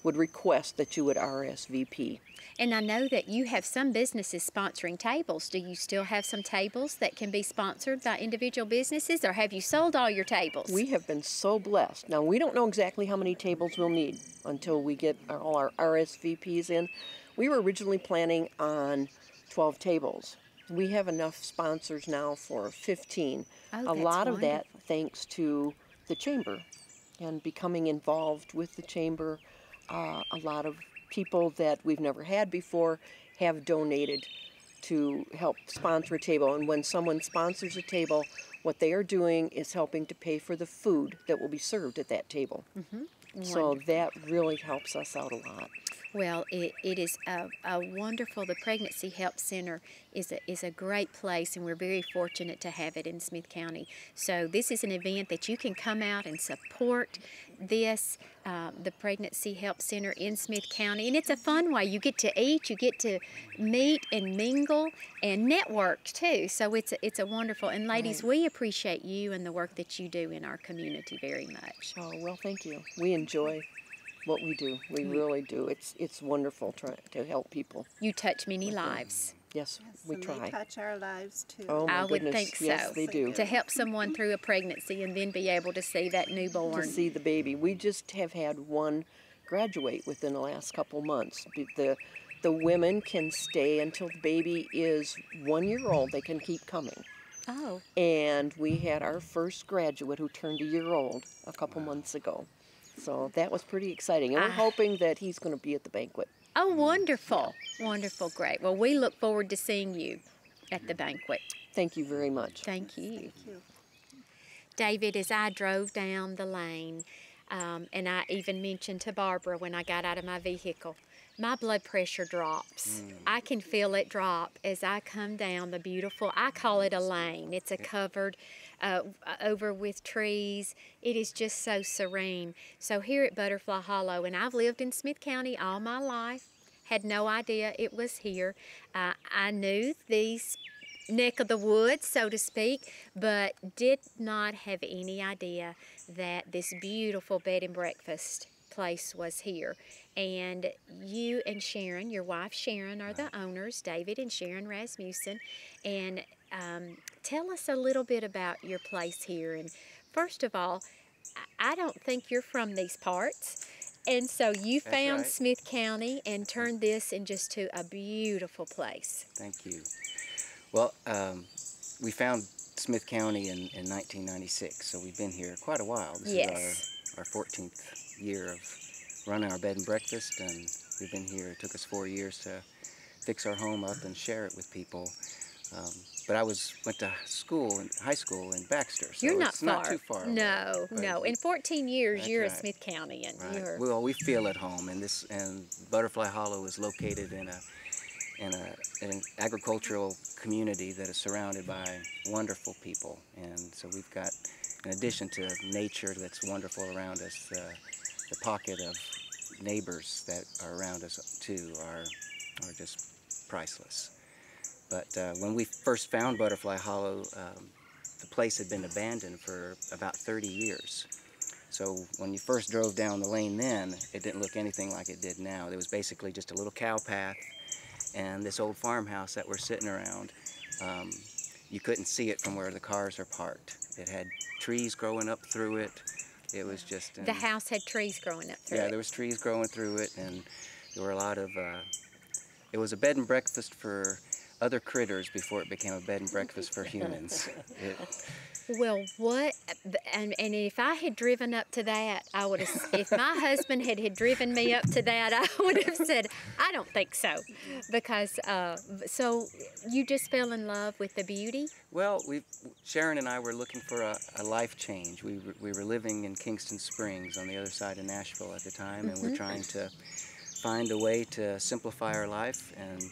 would request that you would RSVP. And I know that you have some businesses sponsoring tables. Do you still have some tables that can be sponsored by individual businesses, or have you sold all your tables? We have been so blessed. Now, we don't know exactly how many tables we'll need until we get all our RSVPs in. We were originally planning on 12 tables. We have enough sponsors now for 15. Oh, A lot of that thanks to the Chamber and becoming involved with the Chamber. A lot of people that we've never had before have donated to help sponsor a table. And when someone sponsors a table, What they are doing is helping to pay for the food that will be served at that table. So that really helps us out a lot. Well, it is a wonderful, the Pregnancy Help Center is a great place, and we're very fortunate to have it in Smith County. So this is an event that you can come out and support this, the Pregnancy Help Center in Smith County. And it's a fun way. You get to eat, you get to meet and mingle and network too. So it's a wonderful, and ladies, we appreciate you and the work that you do in our community very much. Oh, well, thank you. We enjoy what we do. We really do. It's wonderful to help people. You touch many lives. Yes, we and try. They touch our lives too. Oh my I would goodness. think so. Yes, they do. To help someone through a pregnancy and then be able to see that newborn. To see the baby. We just have had one graduate within the last couple months. The women can stay until the baby is 1 year old. They can keep coming. Oh. And we had our first graduate who turned 1 year old a couple months ago. So that was pretty exciting. And we're hoping that he's going to be at the banquet. Oh, wonderful. Wonderful, great. Well, we look forward to seeing you at the banquet. Thank you very much. Thank you. Thank you. David, as I drove down the lane, and I even mentioned to Barbara when I got out of my vehicle, my blood pressure drops. I can feel it drop as I come down the beautiful, I call it a lane. It's a covered over with trees. It is just so serene. So here at Butterfly Hollow, and I've lived in Smith County all my life, had no idea it was here. I knew these neck of the woods, so to speak, but did not have any idea that this beautiful bed and breakfast place was here. And you and Sharon, your wife Sharon, are the owners, David and Sharon Rasmussen. And tell us a little bit about your place here. And first of all, I don't think you're from these parts. And so you found Smith County and turned this into just to a beautiful place. Thank you. Well, we found Smith County in 1996, so we've been here quite a while. This is our 14th year of running our bed and breakfast, and we've been here. It took us 4 years to fix our home up and share it with people. But I went to high school in Baxter, so You're not it's far. not too far away. No, no. In 14 years, you're a right. Smith County, and Right. you're. Well, we feel at home, and Butterfly Hollow is located in an agricultural community that is surrounded by wonderful people. And so we've got, in addition to nature that's wonderful around us, the pocket of neighbors that are around us too are just priceless. But when we first found Butterfly Hollow, the place had been abandoned for about 30 years. So when you first drove down the lane then, it didn't look anything like it did now. It was basically just a little cow path and this old farmhouse that we're sitting around. You couldn't see it from where the cars are parked. It had trees growing up through it. It was just... The house had trees growing up through it. Yeah, there was trees growing through it, and there were a lot of... it was a bed and breakfast for other critters before it became a bed and breakfast for humans. Well, what, and if I had driven up to that, I would have, if my husband had driven me up to that, I would have said, I don't think so. Because, so you just fell in love with the beauty? Well, Sharon and I were looking for a life change. We were living in Kingston Springs on the other side of Nashville at the time, and we're trying to find a way to simplify our life and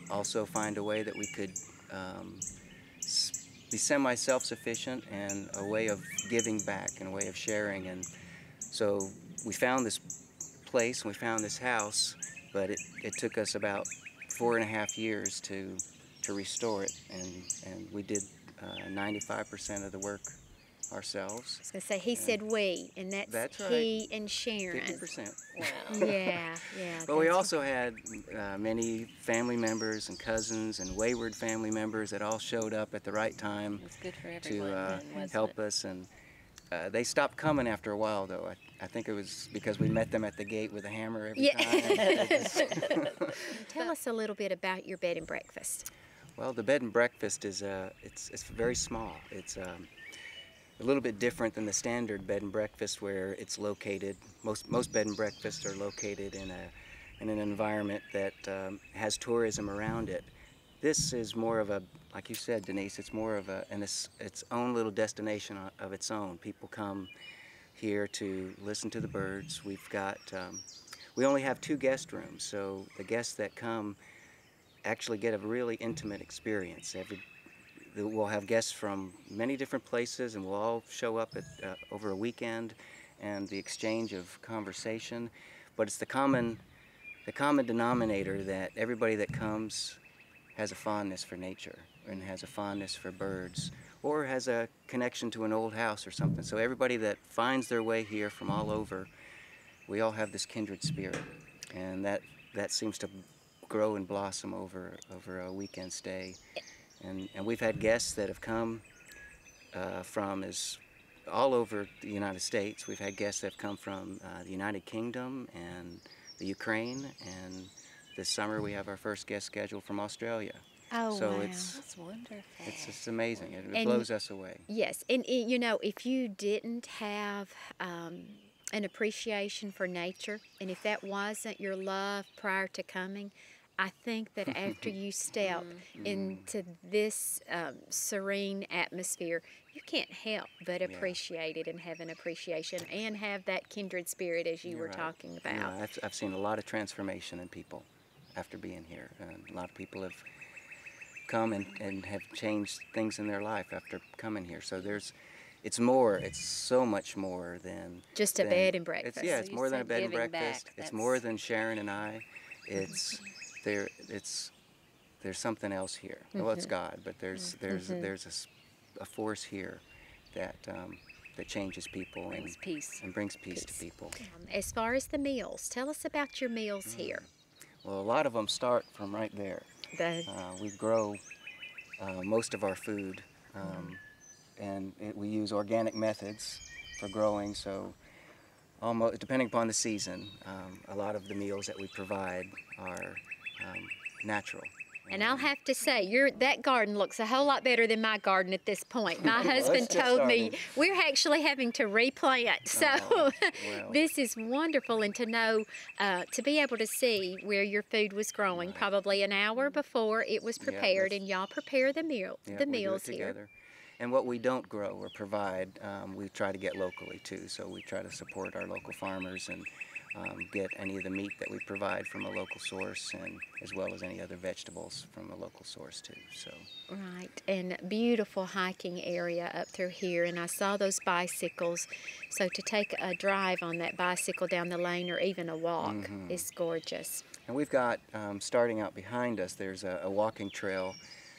also find a way that we could be semi-self-sufficient and a way of giving back and a way of sharing. And so we found this place and we found this house, but it took us about 4.5 years to restore it, and we did 95% of the work ourselves. I was going to say, he said we, and that's right. He and Sharon. 50%. Wow. Yeah. But we also had many family members and cousins and wayward family members that all showed up at the right time It was good for everyone, to help us. And they stopped coming after a while, though. I think it was because we met them at the gate with a hammer every time. Tell us a little bit about your bed and breakfast. Well, the bed and breakfast is it's very small. It's a little bit different than the standard bed and breakfast where it's located. Most bed and breakfasts are located in an environment that has tourism around it. this is more of a, like you said, Denise, it's more of its own little destination of its own. People come here to listen to the birds. We've got, we only have 2 guest rooms, so the guests that come actually get a really intimate experience. We'll have guests from many different places, and we'll all show up at, over a weekend, and the exchange of conversation. But it's the common denominator that everybody that comes has a fondness for nature and has a fondness for birds, or has a connection to an old house or something. So everybody that finds their way here from all over, we all have this kindred spirit, and that seems to grow and blossom over a weekend stay. And we've had guests that have come from all over the United States. We've had guests that have come from the United Kingdom and the Ukraine, and this summer we have our first guest scheduled from Australia. Oh, so wow. That's wonderful. It's amazing. It blows us away. Yes, and you know, if you didn't have an appreciation for nature, and if that wasn't your love prior to coming, I think that after you step into this serene atmosphere, you can't help but appreciate it and have an appreciation and have that kindred spirit as you were talking about. Yeah, I've seen a lot of transformation in people after being here. A lot of people have come and have changed things in their life after coming here. So it's so much more than just a bed and breakfast. It's more than a bed and breakfast. It's more than Sharon and I. It's there's something else here. Well, it's God, but there's a force here that changes people and brings peace to people. As far as the meals, tell us about your meals here. Well, a lot of them start from right there. We grow most of our food, and we use organic methods for growing. So, almost depending upon the season, a lot of the meals that we provide are natural. And I'll have to say, that garden looks a whole lot better than my garden at this point. My husband told me we're actually having to replant. So this is wonderful, and to know, to be able to see where your food was growing, probably an hour before it was prepared, and y'all prepare the meals here. And what we don't grow or provide, we try to get locally too. So we try to support our local farmers and get any of the meat that we provide from a local source, and as well as any other vegetables from a local source too. So right, and beautiful hiking area up through here, and I saw those bicycles. So to take a drive on that bicycle down the lane, or even a walk, is gorgeous. And we've got, starting out behind us, there's a walking trail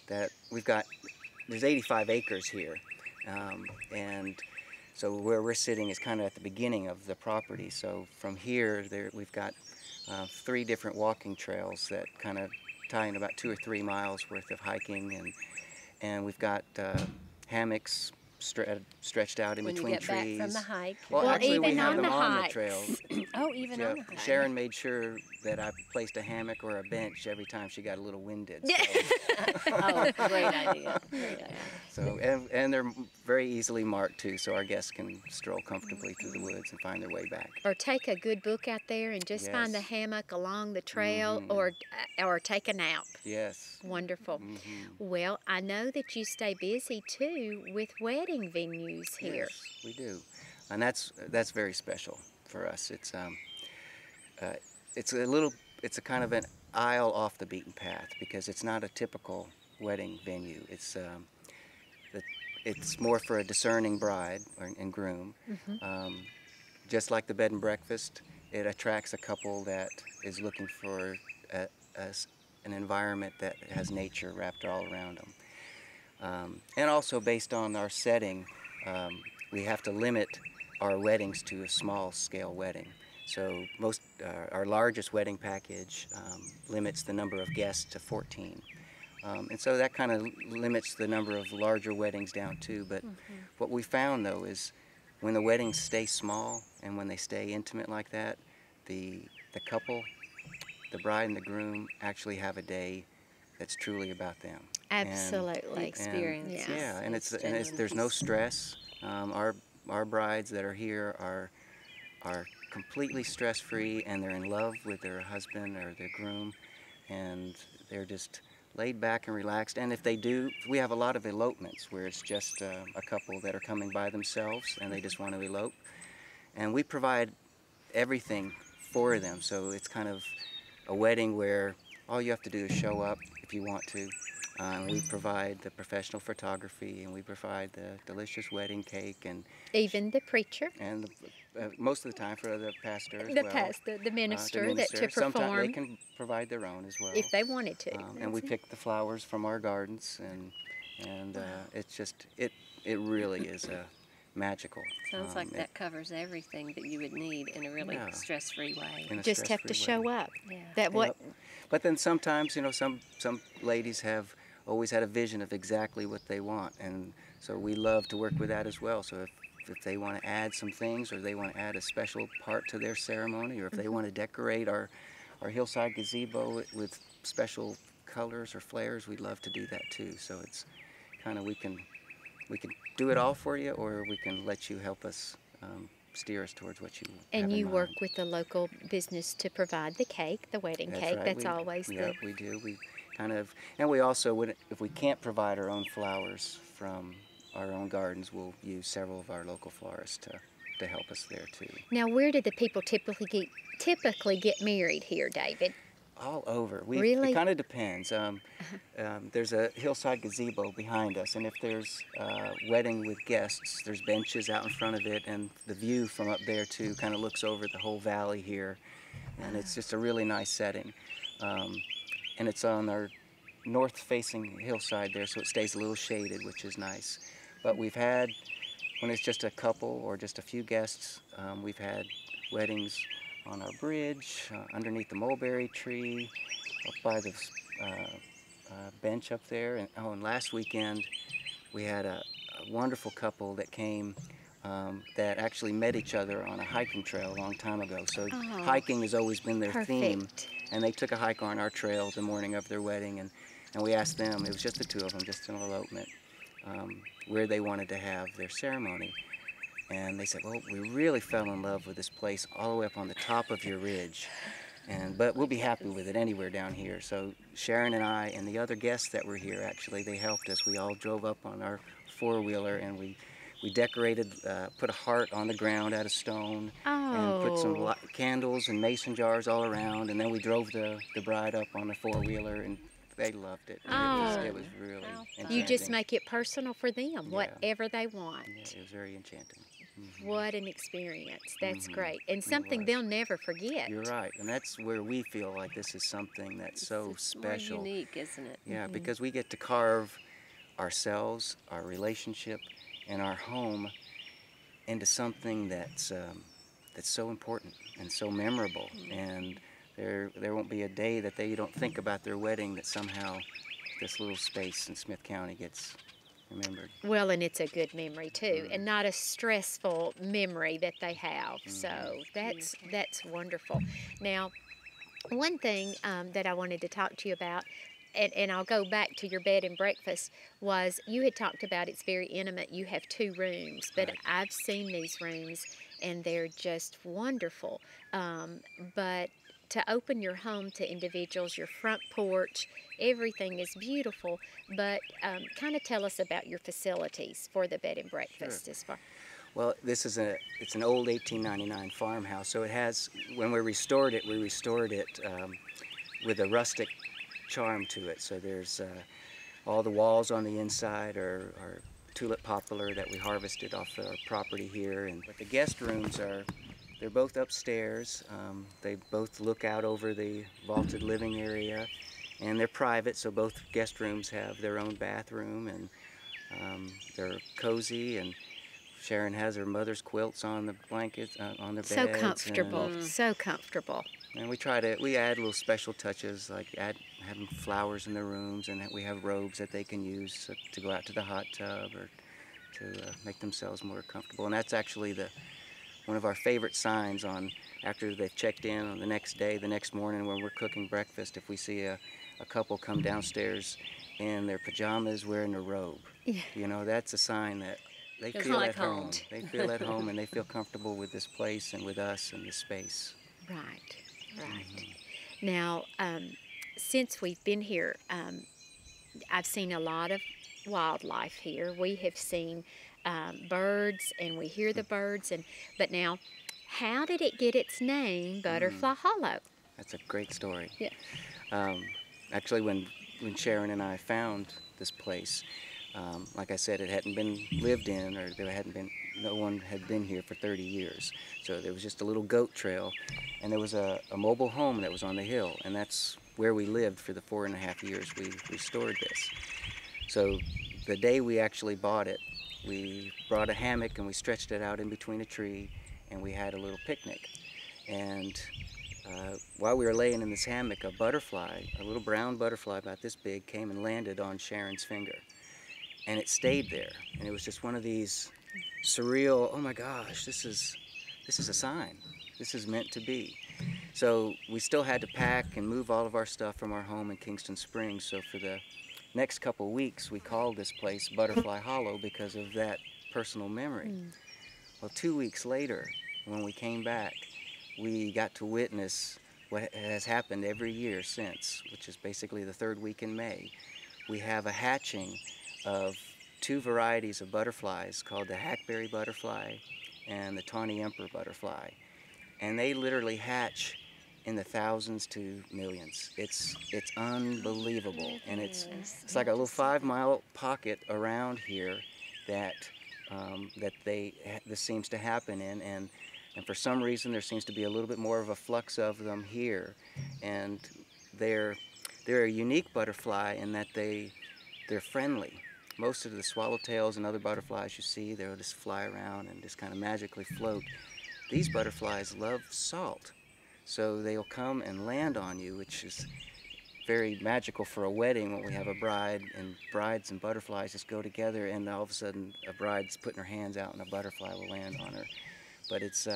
that we've got. There's 85 acres here, and so where we're sitting is kind of at the beginning of the property. So from here, we've got 3 different walking trails that kind of tie in about 2 or 3 miles worth of hiking, and we've got hammocks stretched out in between trees. When you get back from the hike. Well, actually, even we have on them the on the hikes. trail. Oh, even on the hike. Sharon made sure that I placed a hammock or a bench every time she got a little winded. So. Oh, great idea. Great idea. So, and they're very easily marked too, so our guests can stroll comfortably through the woods and find their way back. Or take a good book out there and just find the hammock along the trail, or take a nap. Yes. Wonderful. Well, I know that you stay busy too with wedding venues here. Yes, we do, and that's very special for us. It's a kind of an aisle off the beaten path, because it's not a typical wedding venue. It's more for a discerning bride and groom. Just like the bed and breakfast, it attracts a couple that is looking for an environment that has nature wrapped all around them. And also, based on our setting, we have to limit our weddings to a small scale wedding. So our largest wedding package limits the number of guests to 14. And so that kind of limits the number of larger weddings down too. But what we found though is when the weddings stay small and when they stay intimate like that, the couple, the bride and the groom, actually have a day that's truly about them. Absolutely. Experience. Yeah, and there's no stress. Our brides that are here are completely stress-free, and they're in love with their husband or their groom, and they're just laid back and relaxed. And if they do, we have a lot of elopements where it's just a couple that are coming by themselves and they just want to elope. And we provide everything for them, so it's kind of a wedding where all you have to do is show up if you want to. We provide the professional photography, and we provide the delicious wedding cake, and even the preacher, and most of the time for the pastor as the well. pastor, the minister, that to Sometimes perform. they can provide their own as well if they wanted to. and we pick the flowers from our gardens, and it's just it really is magical. Sounds like that covers everything that you would need in a really stress-free way. Just have to show up. Yeah. That what. But then sometimes, you know, some ladies have always had a vision of exactly what they want, and so we love to work with that as well. So if they want to add some things, or they want to add a special part to their ceremony, or if they want to decorate our hillside gazebo with special colors or flares, we'd love to do that too. So it's kind of, we can do it all for you, or we can let you help us steer us towards what you And have in you mind. work with the local business to provide the cake, the wedding That's cake. right. That's always Yeah, the. we do. We kind of, and we also, if we can't provide our own flowers from our own gardens, we'll use several of our local florists to help us there too. Now, where do the people typically get married here, David? All over. Really? It kind of depends. There's a hillside gazebo behind us, and if there's a wedding with guests, there's benches out in front of it, and the view from up there too kind of looks over the whole valley here, and it's just a really nice setting. And it's on our north-facing hillside there, so it stays a little shaded, which is nice. But we've had, when it's just a couple or just a few guests, we've had weddings on our bridge, underneath the mulberry tree, up by the bench up there. And last weekend we had a wonderful couple that came that actually met each other on a hiking trail a long time ago. So hiking has always been their theme. And they took a hike on our trail the morning of their wedding, and we asked them, it was just the two of them, just an elopement, where they wanted to have their ceremony. And they said, well, we really fell in love with this place all the way up on the top of your ridge. But we'll be happy with it anywhere down here. So Sharon and I and the other guests that were here, actually, they helped us. We all drove up on our four-wheeler, and we decorated, put a heart on the ground out of stone, and put some candles and mason jars all around, and then we drove the bride up on the four-wheeler, and they loved it. And it was really enchanting. You just make it personal for them, whatever they want. Yeah, it was very enchanting. Mm-hmm. What an experience. That's great. And something they'll never forget. You're right. And that's where we feel like this is something that's so special. More unique, isn't it? Yeah, because we get to carve ourselves, our relationship, and our home into something that's so important and so memorable. And there won't be a day that they don't think about their wedding that somehow this little space in Smith County gets remembered. Well, and it's a good memory too, and not a stressful memory that they have. So that's wonderful. Now, one thing that I wanted to talk to you about, and I'll go back to your bed and breakfast, was you had talked about it's very intimate. You have 2 rooms, but I've seen these rooms, and they're just wonderful. But to open your home to individuals, your front porch, everything is beautiful. But kind of tell us about your facilities for the bed and breakfast. As far. Well, it's an old 1899 farmhouse, so it has, when we restored it with a rustic charm to it. So there's all the walls on the inside are tulip poplar that we harvested off our property here, but the guest rooms they're both upstairs. They both look out over the vaulted living area, and they're private, so both guest rooms have their own bathroom, and they're cozy, and Sharon has her mother's quilts on the blankets, on their beds. So comfortable, so comfortable. And we add little special touches, like having flowers in the rooms, and we have robes that they can use to go out to the hot tub or to make themselves more comfortable. And that's actually one of our favorite signs after they've checked in on the next morning when we're cooking breakfast, if we see a couple come downstairs in their pajamas wearing a robe. Yeah. You know, that's a sign that they feel at home. They feel at home, and they feel comfortable with this place and with us and this space. Right. Now, since we've been here, I've seen a lot of wildlife here. We have seen birds, and we hear the birds. But now, how did it get its name, Butterfly Hollow? That's a great story. Yeah. Actually, when Sharon and I found this place, like I said, it hadn't been lived in, or no one had been here for 30 years. So there was just a little goat trail, and there was a mobile home that was on the hill, and that's where we lived for the 4.5 years we restored this. So the day we actually bought it, we brought a hammock and we stretched it out in between a tree, and we had a little picnic. And while we were laying in this hammock, a butterfly, a little brown butterfly about this big, came and landed on Sharon's finger. And it stayed there. And it was just one of these surreal, oh my gosh, this is a sign. This is meant to be. So we still had to pack and move all of our stuff from our home in Kingston Springs. So for the next couple weeks, we called this place Butterfly Hollow because of that personal memory. Well, 2 weeks later, when we came back, we got to witness what has happened every year since, which is basically the 3rd week in May. We have a hatching of 2 varieties of butterflies called the hackberry butterfly and the tawny emperor butterfly. And they literally hatch in the thousands to millions. It's unbelievable. And it's like a little 5-mile pocket around here that this seems to happen in, and for some reason there seems to be a little bit more of a flux of them here. And they're a unique butterfly in that they're friendly. Most of the swallowtails and other butterflies you see, they'll just fly around and just kind of magically float. These butterflies love salt, so they'll come and land on you, which is very magical for a wedding when we have a bride, and brides and butterflies just go together, and all of a sudden a bride's putting her hands out and a butterfly will land on her. But it's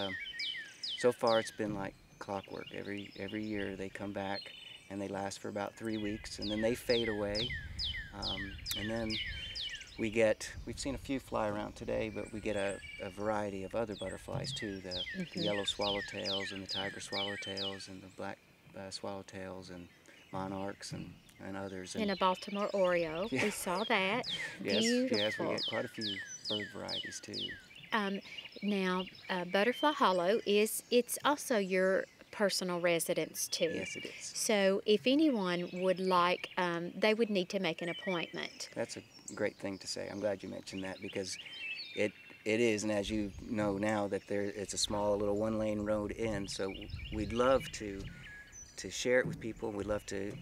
so far it's been like clockwork. Every year they come back, and they last for about 3 weeks, and then they fade away. And then we've seen a few fly around today, but we get a variety of other butterflies too, the yellow swallowtails and the tiger swallowtails and the black swallowtails and monarchs and others. And a Baltimore Oriole, we saw that. Yes, Beautiful. yes, we get quite a few bird varieties too. Now, Butterfly Hollow it's also your personal residence too. Yes, it is. So if anyone would like, they would need to make an appointment. That's a great thing to say. I'm glad you mentioned that, because it is, and as you know now, that it's a small little 1-lane road in. So we'd love to share it with people. We'd love to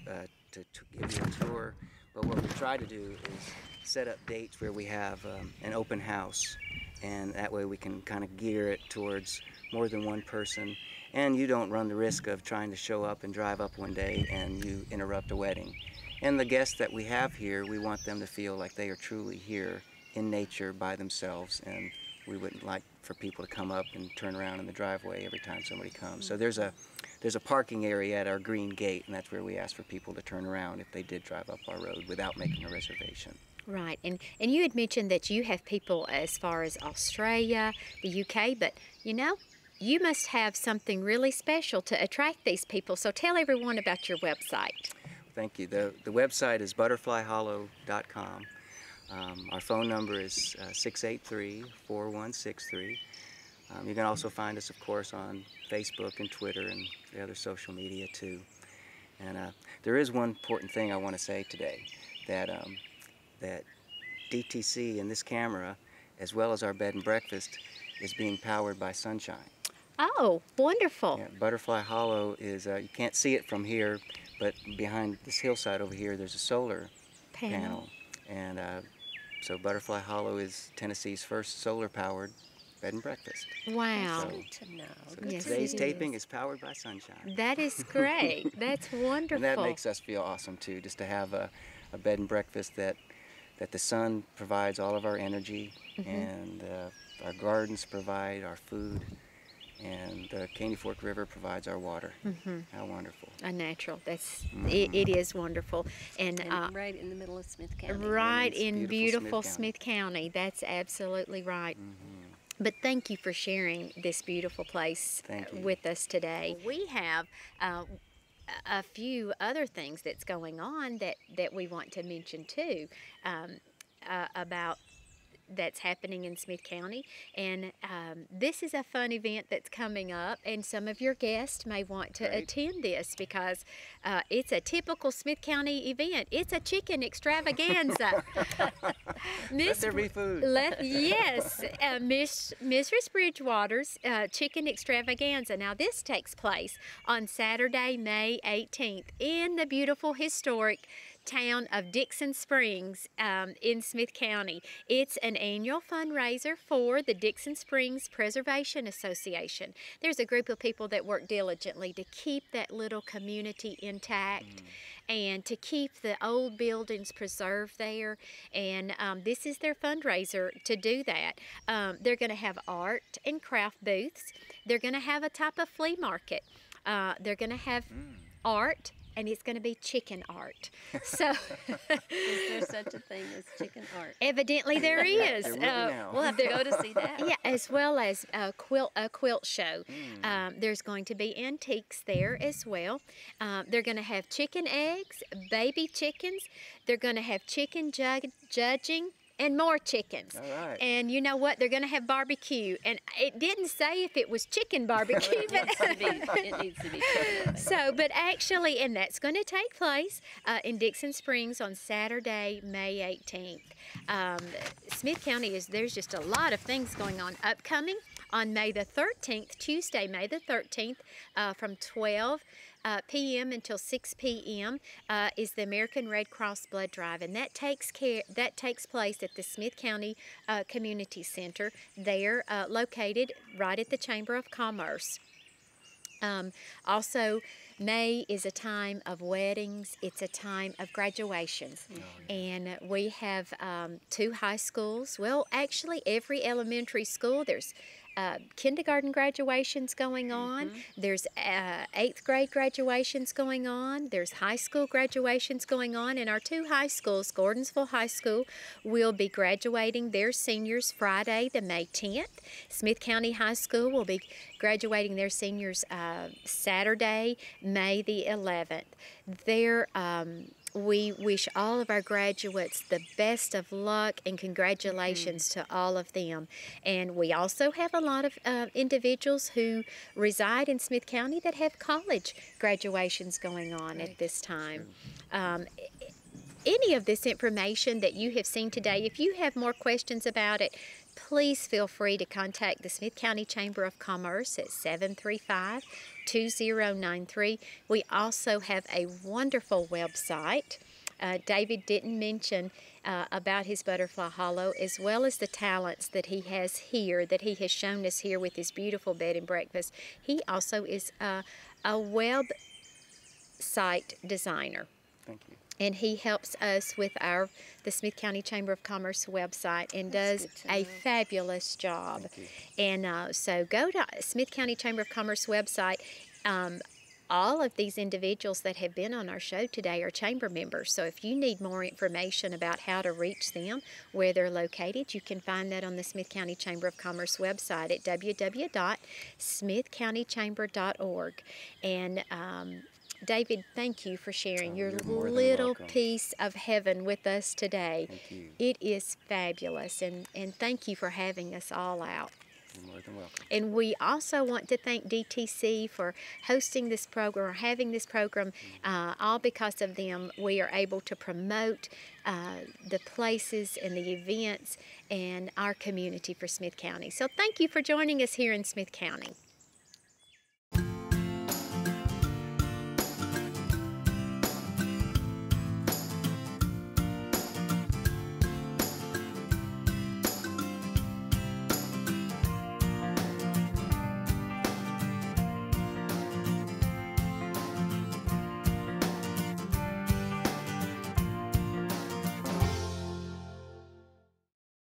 give you a tour. But what we try to do is set up dates where we have an open house, and that way we can kind of gear it towards more than one person. And you don't run the risk of trying to show up and drive up one day and you interrupt a wedding. And the guests that we have here, we want them to feel like they are truly here in nature by themselves, and we wouldn't like for people to come up and turn around in the driveway every time somebody comes. So there's a parking area at our green gate, and that's where we ask for people to turn around if they did drive up our road without making a reservation. Right, and you had mentioned that you have people as far as Australia, the UK, but you must have something really special to attract these people. So tell everyone about your website. Thank you. The website is butterflyhollow.com. Our phone number is 683-4163. You can also find us, of course, on Facebook and Twitter and the other social media too. And there is one important thing I want to say today, that DTC and this camera, as well as our bed and breakfast, is being powered by sunshine. Oh, wonderful. Yeah, Butterfly Hollow is, you can't see it from here, but behind this hillside over here, there's a solar panel. And so Butterfly Hollow is Tennessee's first solar-powered bed and breakfast. Wow. So, Good to know. so Yes, today's it taping is. is powered by sunshine. That is great. That's wonderful. And that makes us feel awesome too, just to have a bed and breakfast that the sun provides all of our energy, and our gardens provide our food, and the Caney Fork River provides our water. How wonderful. A natural. That's it is wonderful. And right in the middle of Smith County. right It's in beautiful beautiful Smith Smith County. That's absolutely right. But thank you for sharing this beautiful place Thank you. with us today. We have a few other things that's going on that we want to mention too, about that's happening in Smith County. And this is a fun event that's coming up, and some of your guests may want to attend this because it's a typical Smith County event. It's a chicken extravaganza. Let there be food. Yes, Mrs. Bridgewater's chicken extravaganza. Now this takes place on Saturday, May 18th in the beautiful historic town of Dixon Springs in Smith County. It's an annual fundraiser for the Dixon Springs Preservation Association. There's a group of people that work diligently to keep that little community intact and to keep the old buildings preserved there. And this is their fundraiser to do that. They're going to have art and craft booths. They're going to have a type of flea market. They're going to have art, and it's going to be chicken art. So, Is there such a thing as chicken art? evidently there is. There will be now. We'll have to go to see that. Yeah, as well as a quilt show. There's going to be antiques there as well. They're going to have chicken eggs, baby chickens. They're going to have chicken judging. And more chickens. All right. And you know what? They're going to have barbecue. And it didn't say if it was chicken barbecue. It needs to be chicken. So, but actually, and that's going to take place in Dixon Springs on Saturday, May 18th. Smith County there's just a lot of things going on. Upcoming on May the 13th, Tuesday, May the 13th, from 12 p.m. until 6 p.m. Is the American Red Cross Blood Drive, and that takes place at the Smith County Community Center. They're located right at the Chamber of Commerce. Also, May is a time of weddings. It's a time of graduations. And we have 2 high schools. Well, actually, every elementary school, there's kindergarten graduations going on. There's 8th grade graduations going on. There's high school graduations going on. And our 2 high schools, Gordonsville High School, will be graduating their seniors Friday, the May 10th. Smith County High School will be graduating their seniors Saturday, May the 11th. We wish all of our graduates the best of luck and congratulations to all of them. And we also have a lot of individuals who reside in Smith County that have college graduations going on at this time. Any of this information that you have seen today, if you have more questions about it, please feel free to contact the Smith County Chamber of Commerce at 735-2093. We also have a wonderful website. David didn't mention about his Butterfly Hollow, as well as the talents that he has here, that he has shown us here with his beautiful bed and breakfast. He also is a website designer. Thank you. And he helps us with the Smith County Chamber of Commerce website and does a fabulous job. And so go to Smith County Chamber of Commerce website. All of these individuals that have been on our show today are chamber members. So if you need more information about how to reach them, where they're located, you can find that on the Smith County Chamber of Commerce website at www.smithcountychamber.org. And David, thank you for sharing your little piece of heaven with us today. Thank you. It is fabulous, and thank you for having us all out. You're more than welcome. And we also want to thank DTC for hosting this program, or having this program. All because of them, we are able to promote the places and the events and our community for Smith County. So thank you for joining us here in Smith County.